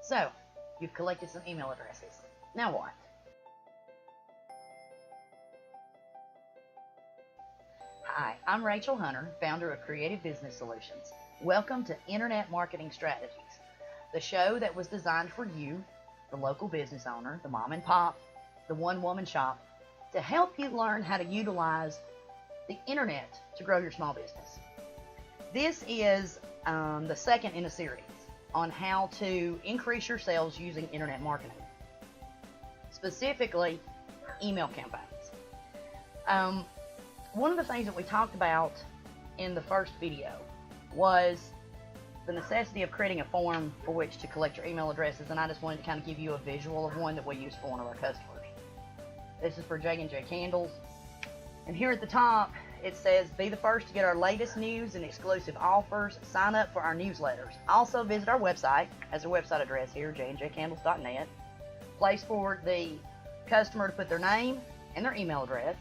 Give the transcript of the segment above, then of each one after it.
So, you've collected some email addresses. Now what? Hi, I'm Rachel Hunter, founder of Creative Business Solutions. Welcome to Internet Marketing Strategies, the show that was designed for you, the local business owner, the mom and pop, the one-woman shop, to help you learn how to utilize the internet to grow your small business. This is the second in a series on how to increase your sales using internet marketing, specifically email campaigns. One of the things that we talked about in the first video was the necessity of creating a form for which to collect your email addresses, and I just wanted to kind of give you a visual of one that we use for one of our customers. This is for J&J Candles, and here at the top it says, be the first to get our latest news and exclusive offers. Sign up for our newsletters. Also visit our website, has a website address here, jnjcandles.net. Place for the customer to put their name and their email address.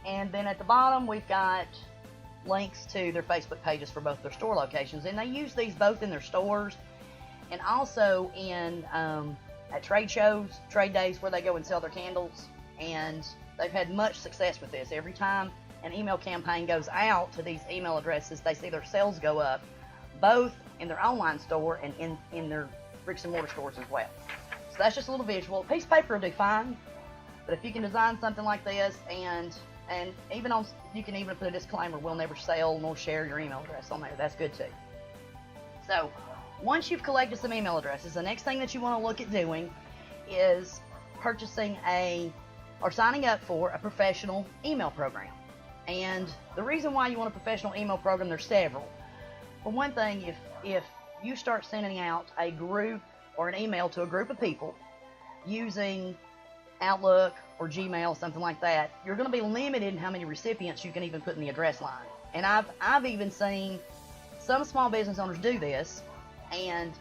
And then at the bottom, we've got links to their Facebook pages for both their store locations. And they use these both in their stores and also in at trade shows, trade days where they go and sell their candles. And they've had much success with this. Every time an email campaign goes out to these email addresses, they see their sales go up, both in their online store and in their bricks and mortar stores as well. So that's just a little visual. A piece of paper will do fine, but if you can design something like this and even on, you can even put a disclaimer, we'll never sell nor share your email address on there. That's good too. So once you've collected some email addresses, the next thing that you want to look at doing is purchasing or signing up for a professional email program. And the reason why you want a professional email program, there's several. For one thing, if you start sending out a group or an email to a group of people using Outlook or Gmail, something like that, you're going to be limited in how many recipients you can even put in the address line. And I've even seen some small business owners do this, and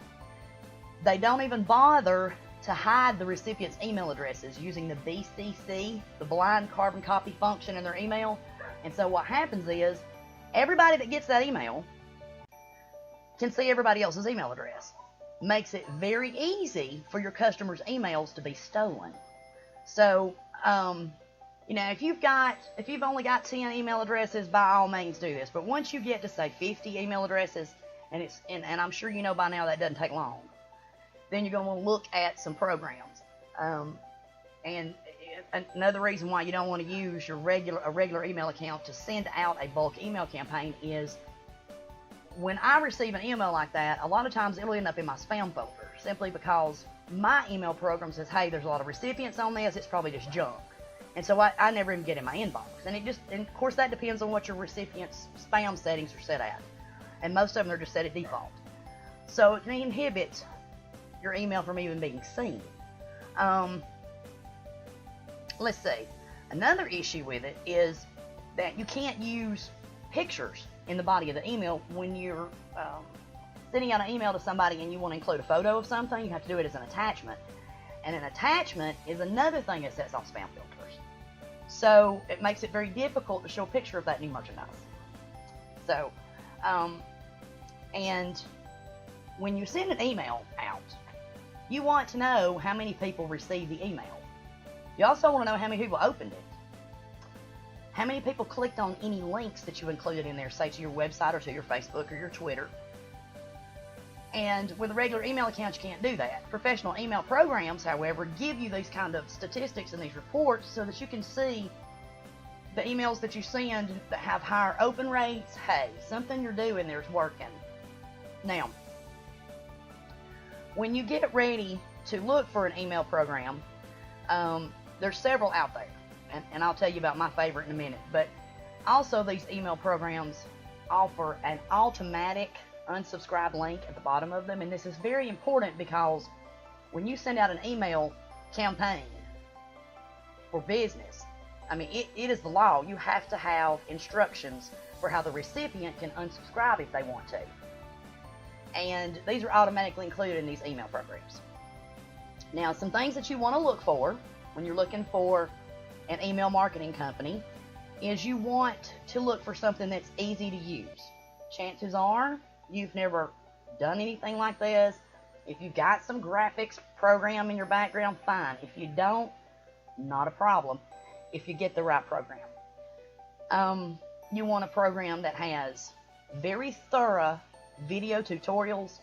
they don't even bother to hide the recipient's email addresses using the BCC, the blind carbon copy function in their email. And so what happens is everybody that gets that email can see everybody else's email address. Makes it very easy for your customers' emails to be stolen. So, if you've only got 10 email addresses, by all means do this. But once you get to say 50 email addresses, and I'm sure you know by now that doesn't take long, then you're going to want to look at some programs. And another reason why you don't want to use a regular email account to send out a bulk email campaign is when I receive an email like that, a lot of times it'll end up in my spam folder, simply because my email program says, hey, there's a lot of recipients on this, it's probably just junk. And so I never even get in my inbox. And of course that depends on what your recipient's spam settings are set at. And most of them are just set at default. So it inhibits your email from even being seen. Let's see. Another issue with it is that you can't use pictures in the body of the email when you're sending out an email to somebody and you want to include a photo of something. You have to do it as an attachment. And an attachment is another thing that sets off spam filters. So it makes it very difficult to show a picture of that new merchandise. So, and when you send an email out, you want to know how many people received the email. You also want to know how many people opened it. How many people clicked on any links that you included in there, say to your website or to your Facebook or your Twitter. And with a regular email account, you can't do that. Professional email programs, however, give you these kind of statistics and these reports so that you can see the emails that you send that have higher open rates. Hey, something you're doing there is working. Now, when you get ready to look for an email program, there's several out there, and I'll tell you about my favorite in a minute. But also these email programs offer an automatic unsubscribe link at the bottom of them, and this is very important because when you send out an email campaign for business, I mean, it is the law. You have to have instructions for how the recipient can unsubscribe if they want to. And these are automatically included in these email programs. Now, some things that you want to look for when you're looking for an email marketing company is you want to look for something that's easy to use. Chances are you've never done anything like this, If you've got some graphics program in your background, fine. If you don't, not a problem if you get the right program. You want a program that has very thorough video tutorials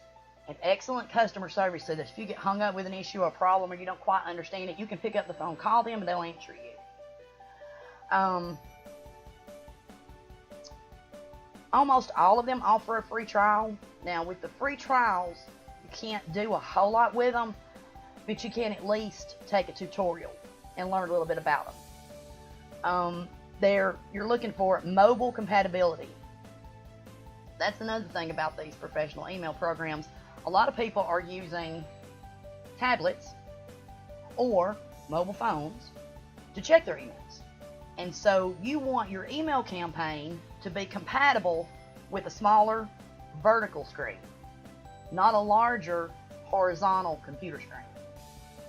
and excellent customer service, so that if you get hung up with an issue or a problem or you don't quite understand it, you can pick up the phone, call them, and they'll answer you. Almost all of them offer a free trial. Now, with the free trials, you can't do a whole lot with them, but you can at least take a tutorial and learn a little bit about them. You're looking for mobile compatibility. That's another thing about these professional email programs. A lot of people are using tablets or mobile phones to check their emails. And so you want your email campaign to be compatible with a smaller vertical screen, not a larger horizontal computer screen.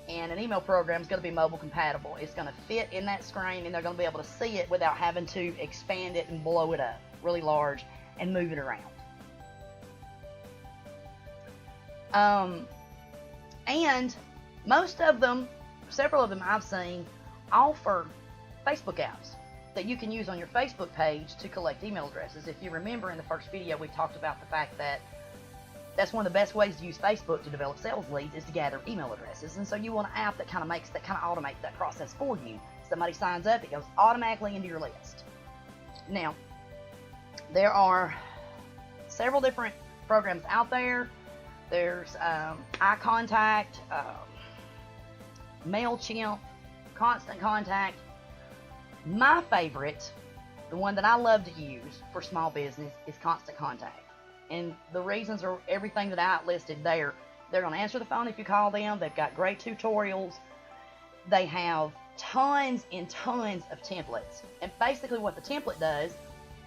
And an email program is going to be mobile compatible. It's going to fit in that screen, and they're going to be able to see it without having to expand it and blow it up really large and move it around. And most of them, several of them I've seen, offer Facebook apps that you can use on your Facebook page to collect email addresses. If you remember in the first video, we talked about the fact that that's one of the best ways to use Facebook to develop sales leads is to gather email addresses. And so you want an app that kind of automates that process for you. Somebody signs up, it goes automatically into your list. Now, there are several different programs out there. There's iContact, MailChimp, Constant Contact. My favorite, the one that I love to use for small business, is Constant Contact. And the reasons are everything that I listed there. They're going to answer the phone if you call them. They've got great tutorials. They have tons and tons of templates. And basically what the template does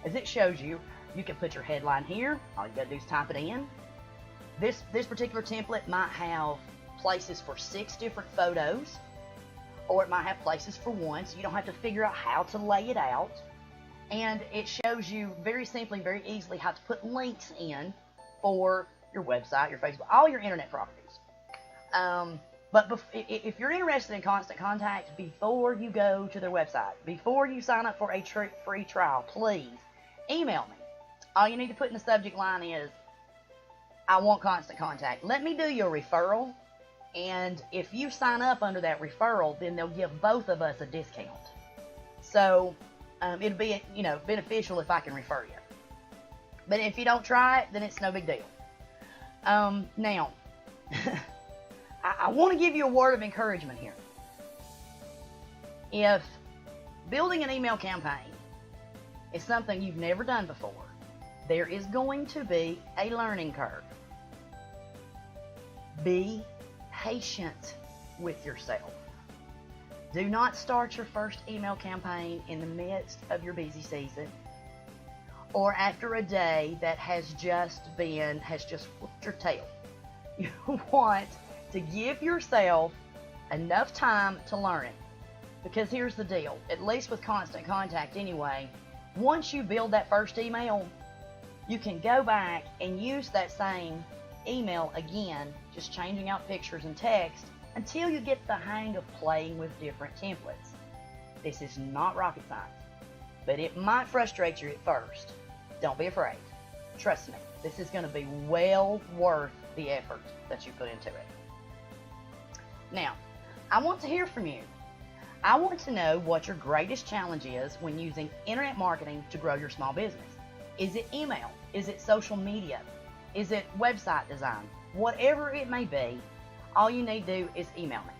is it shows you can put your headline here. All you got to do is type it in. This particular template might have places for 6 different photos, or it might have places for 1, so you don't have to figure out how to lay it out. And it shows you very simply, very easily how to put links in for your website, your Facebook, all your internet properties. But if you're interested in Constant Contact, before you go to their website, before you sign up for a free trial, please email me. All you need to put in the subject line is, I want Constant Contact. Let me do you a referral. And if you sign up under that referral, then they'll give both of us a discount. So it'll be beneficial if I can refer you. But if you don't try it, then it's no big deal. Now, I want to give you a word of encouragement here. If building an email campaign is something you've never done before, there is going to be a learning curve. Be patient with yourself. Do not start your first email campaign in the midst of your busy season or after a day that has just whooped your tail. You want to give yourself enough time to learn it. Because here's the deal, at least with Constant Contact anyway, once you build that first email, you can go back and use that same email again, just changing out pictures and text until you get the hang of playing with different templates. This is not rocket science, but it might frustrate you at first. Don't be afraid. Trust me, this is going to be well worth the effort that you put into it. Now, I want to hear from you. I want to know what your greatest challenge is when using internet marketing to grow your small business. Is it email? Is it social media? Is it website design? Whatever it may be, all you need to do is email me.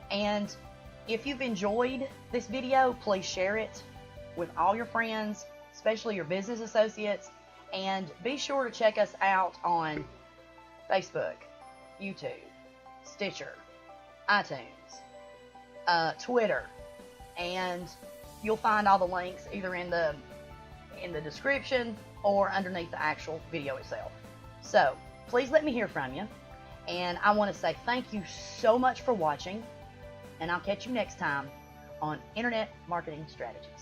And if you've enjoyed this video, please share it with all your friends, especially your business associates, and be sure to check us out on Facebook, YouTube, Stitcher, iTunes, Twitter, and you'll find all the links either in the description or underneath the actual video itself. So please let me hear from you, and I want to say thank you so much for watching, and I'll catch you next time on Internet Marketing Strategies.